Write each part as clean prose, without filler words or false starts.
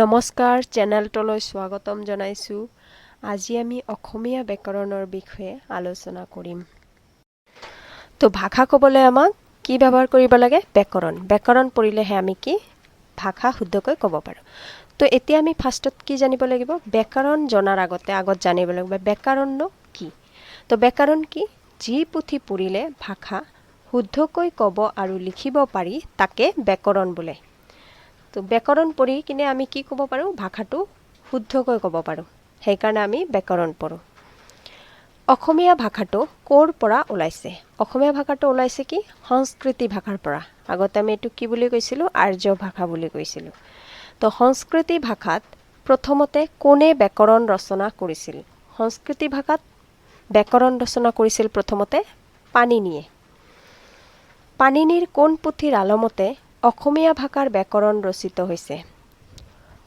নমস্কাৰ চেনেলটোলৈ স্বাগতম জনাইছোঁ। আজি আমি অসমীয়া ব্যাকৰণৰ বিষয়ে আলোচনা কৰিম। তো ভাষা ক'বলৈ আমাক কি ব্যৱহাৰ কৰিব লাগে? ব্যাকৰণ। ব্যাকৰণ পঢ়িলেহে আমি কি ভাষা শুদ্ধকৈ ক'ব পাৰোঁ। তো এতিয়া আমি ফাৰ্ষ্টত কি জানিব লাগিব? ব্যাকৰণ জনাৰ আগত জানিব লাগিব ব্যাকৰণনো কি। তো ব্যাকৰণ কি? যি পুথি পঢ়িলে ভাষা শুদ্ধকৈ ক'ব আৰু লিখিব পাৰি তাকে ব্যাকৰণ বোলে। তো ব্যাকৰণ পঢ়ি কিনে আমি কি ক'ব পাৰোঁ? ভাষাটো শুদ্ধকৈ ক'ব পাৰোঁ। সেইকাৰণে আমি ব্যাকৰণ পঢ়োঁ। অসমীয়া ভাষাটো ক'ৰ পৰা ওলাইছে? অসমীয়া ভাষাটো ওলাইছে কি? সংস্কৃতি ভাষাৰ পৰা। আগতে আমি এইটো কি বুলি কৈছিলোঁ? আৰ্য ভাষা বুলি কৈছিলোঁ। তো সংস্কৃতি ভাষাত প্ৰথমতে কোনে ব্যাকৰণ ৰচনা কৰিছিল? সংস্কৃতি ভাষাত ব্যাকৰণ ৰচনা কৰিছিল প্ৰথমতে পাণিনিয়ে। পাণিনিৰ কোন পুথিৰ আলমতে অসমীয়া ভাষাৰ ব্যাকৰণ ৰচিত হৈছে?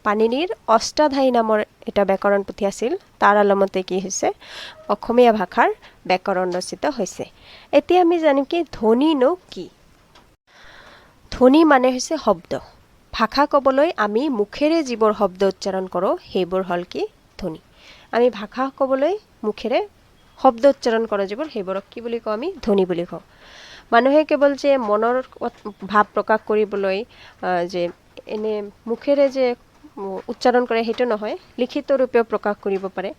পাণিনিৰ অষ্টাধ্যায়ী নামৰ এটা ব্যাকৰণ পুথি আছিল, তাৰ আলমতে কি হৈছে? অসমীয়া ভাষাৰ ব্যাকৰণ ৰচিত হৈছে। এতিয়া আমি জানিম কি ধ্বনিনো কি? ধ্বনি মানে হৈছে শব্দ। ভাষা ক'বলৈ আমি মুখেৰে যিবোৰ শব্দ উচ্চাৰণ কৰোঁ সেইবোৰ হ'ল কি? ধ্বনি। আমি ভাষা ক'বলৈ মুখেৰে শব্দ উচ্চাৰণ কৰোঁ যিবোৰ সেইবোৰক কি বুলি কওঁ? আমি ধ্বনি বুলি কওঁ। মানুহে কেৱল যে মনৰ ভাৱ প্ৰকাশ কৰিবলৈ যে এনে মুখেৰে যে উচ্চাৰণ কৰে সেইটো নহয়, লিখিত ৰূপেও প্ৰকাশ কৰিব পাৰে।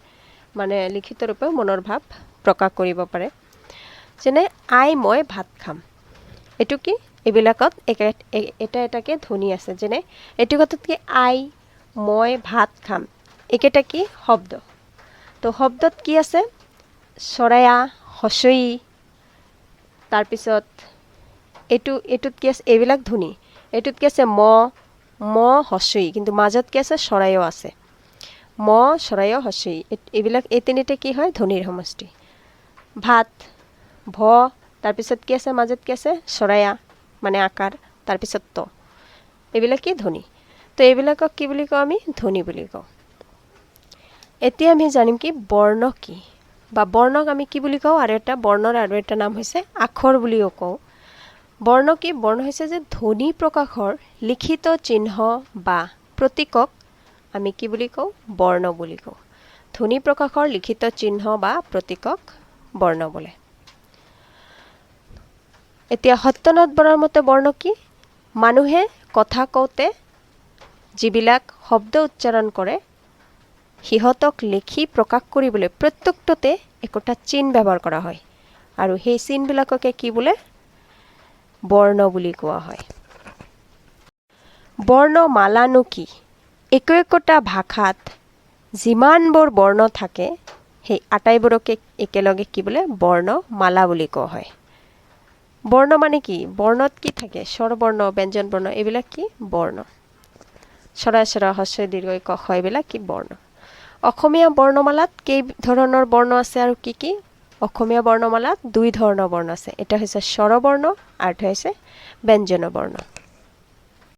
মানে লিখিত ৰূপেও মনৰ ভাৱ প্ৰকাশ কৰিব পাৰে। যেনে আই মই ভাত খাম, এইটো কি? এইবিলাকত এটা এটাকে ধ্বনি আছে। যেনে এইটো কথাত কি আই মই ভাত খাম, এইকেইটা কি? শব্দ। তো শব্দত কি আছে? চৰায়া হচৈ, তাৰপিছত এইটোত কি আছে? এইবিলাক ধ্বনি। এইটোত কি আছে? ম হচৈ, কিন্তু মাজত কি আছে? চৰাইও আছে। ম চৰাইও হচৈ, এইবিলাক এই তিনিটা কি হয়? ধ্বনিৰ সমষ্টি। ভাত ভ, তাৰপিছত কি আছে? মাজত কি আছে? চৰায়া মানে আকাৰ, তাৰপিছত ত, এইবিলাক কি? ধ্বনি। তো এইবিলাকক কি বুলি কওঁ? আমি ধ্বনি বুলি কওঁ। এতিয়া আমি জানিম কি বৰ্ণ কি, বা বৰ্ণক আমি কি বুলি কওঁ? বৰ্ণৰ আৰু এটা নাম হৈছে আখৰ বুলিও কওঁ। বৰ্ণ কি? বৰ্ণ হৈছে যে ধ্বনি প্ৰকাশৰ লিখিত চিহ্ন বা প্ৰতীকক আমি কি বুলি কওঁ? বৰ্ণ বুলি কওঁ। ধ্বনি প্ৰকাশৰ লিখিত চিহ্ন বা প্ৰতীকক বৰ্ণ বোলে। এতিয়া সত্যনাথ বৰাৰ মতে বৰ্ণ কি? মানুহে কথা কওঁতে যিবিলাক শব্দ উচ্চাৰণ কৰে সিহঁতক লিখি প্ৰকাশ কৰিবলৈ প্ৰত্যেকটোতে একোটা চিন ব্যৱহাৰ কৰা হয়, আৰু সেই চিনবিলাককে কি বোলে? বৰ্ণ বুলি কোৱা হয়। বৰ্ণমালানো কি? একোটা ভাষাত যিমানবোৰ বৰ্ণ থাকে সেই আটাইবোৰকে একেলগে কি বোলে? বৰ্ণমালা বুলি কোৱা হয়। বৰ্ণ মানে কি? বৰ্ণত কি থাকে? স্বৰবৰ্ণ, ব্যঞ্জন বৰ্ণ, এইবিলাক কি? বৰ্ণ। স্বৰা হস্ৰ দীৰ্ঘ ক খ এইবিলাক কি? বৰ্ণ। অসমীয়া বৰ্ণমালাত কেই ধৰণৰ বৰ্ণ আছে আৰু কি কি? অসমীয়া বৰ্ণমালাত 2 ধৰণৰ বৰ্ণ আছে। এটা হৈছে স্বৰবৰ্ণ আৰু এটা হৈছে ব্যঞ্জন বৰ্ণ।